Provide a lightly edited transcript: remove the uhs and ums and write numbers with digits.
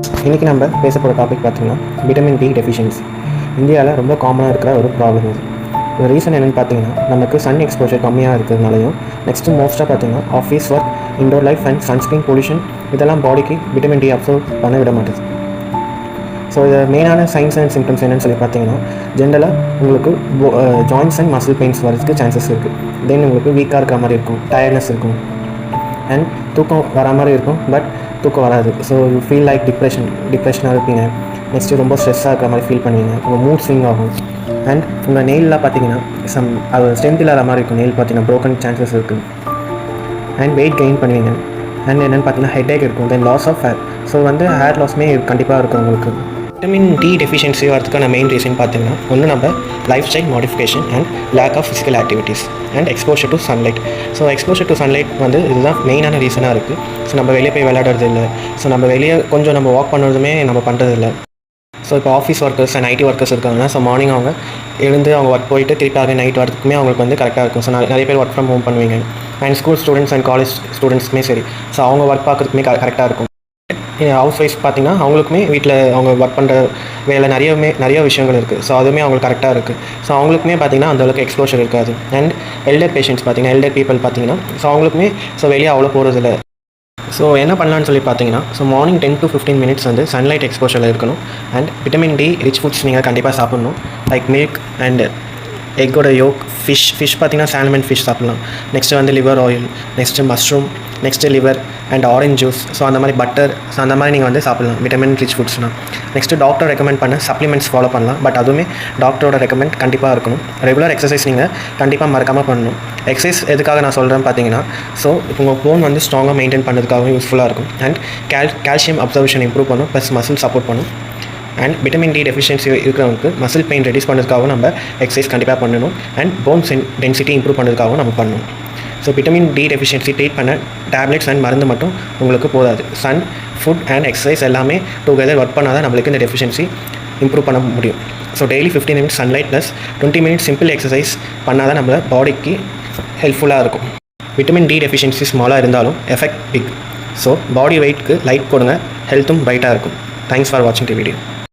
இன்றைக்கி நம்ம பேச போகிற டாபிக் பார்த்திங்கன்னா விட்டமின் டி டெஃபிஷியன்சி. இந்தியாவில் ரொம்ப காமனாக இருக்கிற ஒரு ப்ராப்ளம் இது. ஒரு ரீசன் என்னென்னு பார்த்தீங்கன்னா, நமக்கு சன் எக்ஸ்போஷர் கம்மியாக இருக்கிறதுனாலையும், நெக்ஸ்ட்டு மோஸ்ட்டாக பார்த்தீங்கன்னா office work, indoor life and sunscreen pollution இதெல்லாம் பாடிக்கு விட்டமின் டி அப்சர்வ் பண்ண விட மாட்டேது. ஸோ இதை மெயினான சைன்ஸ் அண்ட் சிம்டம்ஸ் என்னென்னு சொல்லி பார்த்தீங்கன்னா, ஜென்ரலாக உங்களுக்கு ஜாயின்ஸ் அண்ட் மசில் பெயின்ஸ் வரதுக்கு சான்சஸ் இருக்குது. தென் உங்களுக்கு வீக்காக இருக்கிற மாதிரி இருக்கும், டயர்ட்னஸ் இருக்கும், அண்ட் தூக்கம் வர மாதிரி இருக்கும், பட் தூக்கம் வராது. ஸோ யூ ஃபீல் லைக் டிப்ரெஷனாக இருப்பீங்க. நெக்ஸ்ட்டு ரொம்ப ஸ்ட்ரெஸ்ஸாக இருக்கிற மாதிரி ஃபீல் பண்ணுவீங்க. உங்கள் மூட் ஸ்விங் ஆகும். அண்ட் உங்கள் நெயிலெலாம் பார்த்தீங்கன்னா அது ஸ்ட்ரென்த் இல்லாத மாதிரி இருக்கும். நெயில் பார்த்தீங்கன்னா ப்ரோக்கன் சான்சஸ் இருக்குது. அண்ட் வெயிட் கெயின் பண்ணுவீங்க. அண்ட் என்னென்னு பார்த்தீங்கன்னா ஹெட்டேக் இருக்கும். Then loss of hair. So hair லாஸ்மே கண்டிப்பாக இருக்கும் உங்களுக்கு. விட்டமின் டி டெஃபிஷியன்சி வரதுக்கான மெயின் ரீசன் பார்த்தீங்கன்னா, ஒன்று நம்ம lifestyle modification and lack of physical activities and exposure to sunlight. So exposure to sunlight இதுதான் மெயினான ரீசனாக இருக்குது. ஸோ நம்ம வெளியே போய் விளையாடுறது இல்லை. ஸோ நம்ம வெளியே கொஞ்சம் நம்ம வாக் பண்ணுறதுமே நம்ம பண்ணுறதில்ல. ஸோ இப்போ office workers and IT workers இருக்காங்கன்னா, ஸோ மார்னிங் அவங்க எழுந்து அவங்க ஒர்க் போயிட்டு திருப்பி நைட் வரதுக்குமே அவங்களுக்கு கரெக்டாக இருக்கும். ஸோ நிறைய பேர் ஒர்க் ஃப்ரம் ஹோம் பண்ணுவீங்க. And school students and college ஸ்டூடெண்ட்ஸ்க்குமே சரி. ஸோ அவங்க ஒர்க் பார்க்குறதுக்குமே கரெக்டாக இருக்கும். ஹவுஸ் ஒய்ஃப் பார்த்திங்கன்னா அவங்களுக்குமே வீட்டில் அவங்க ஒர்க் பண்ணுற வேலை நிறைய விஷயங்கள் இருக்குது. ஸோ அதுவுமே அவங்களுக்கு கரெக்டாக இருக்குது. ஸோ அவங்களுக்குமே பார்த்திங்கன்னா அந்தளவுக்கு எக்ஸ்போஷர் இருக்காது. அண்ட் எல்டர் பேஷண்ட்ஸ் பார்த்திங்கன்னா, எல்டர் பீப்பிள் பார்த்திங்கன்னா, ஸோ அவங்களுக்குமே வெளியே அவ்வளோ போகிறதில்ல. ஸோ என்ன பண்ணலான்னு சொல்லி பார்த்தீங்கன்னா, so morning 10 to 15 minutes sunlight எக்ஸ்போஷரில் இருக்கணும். And vitamin D rich foods நீங்கள் கண்டிப்பாக சாப்பிட்ணும். லைக் மில்க் அண்ட் எக்கோட யோக், ஃபிஷ் பார்த்திங்கன்னா சால்மன் ஃபிஷ் சாப்பிட்லாம். Next liver oil, next mushroom, next liver and orange juice. So அந்த மாதிரி பட்டர், ஸோ அந்த மாதிரி நீங்கள் சாப்பிட்லாம் vitamin rich ஃபுட்ஸ்னால். Next doctor recommend பண்ண சப்ளிமெண்ட்ஸ் ஃபாலோ பண்ணலாம். பட் அதுவுமே டாக்டரோட ரெக்கமெண்ட் கண்டிப்பாக இருக்கணும். ரெகுலர் எக்ஸசைஸ் நீங்கள் கண்டிப்பாக மறக்காமல் பண்ணணும். எக்ஸசைஸ் எதுக்காக நான் சொல்கிறேன்னு பார்த்தீங்கன்னா, ஸோ இப்போ உங்கள் போன் ஸ்ட்ராங்காக மெயின்டைன் பண்ணுறதுக்காகவும் யூஸ்ஃபுல்லாக இருக்கும். அண்ட் கால்சியம் அப்சர்வேஷன் இம்ப்ரூவ் பண்ணும், ப்ளஸ் மசில் சப்போர்ட் பண்ணும். அண்ட் விட்டமின் டி டெஃபிஷியன்சி இருக்கிறவங்களுக்கு மசில் பெயின் ரெடியூஸ் பண்ணுறதுக்காகவும் நம்ம எக்ஸசைஸ் கண்டிப்பாக பண்ணணும். அண்ட் போன் டென்சிட்டி இம்ப்ரூவ் பண்ணுறதுக்காகவும் நம்ம பண்ணணும். So vitamin D deficiency treat பண்ண டேப்லெட்ஸ் அண்ட் மருந்து மட்டும் உங்களுக்கு போதாது. சன், ஃபுட் அண்ட் எக்ஸசைஸ் எல்லாமே டுகெதர் ஒர்க் பண்ணால் தான் நம்மளுக்கு இந்த டெஃபிஷியன்சி இம்ப்ரூவ் பண்ண முடியும். So daily 15 minutes sunlight plus 20 minutes simple exercise பண்ணால் தான் நம்ம பாடிக்கு ஹெல்ப்ஃபுல்லாக இருக்கும். விட்டமின் டி டெஃபிஷியன்சி ஸ்மாலாக இருந்தாலும் எஃபெக்ட் பிக். ஸோ பாடி வெயிட்க்கு லைட் கொடுங்க, ஹெல்த்தும் பிரைட்டாக இருக்கும். தேங்க்ஸ் ஃபார் வாட்சிங் தி வீடியோ.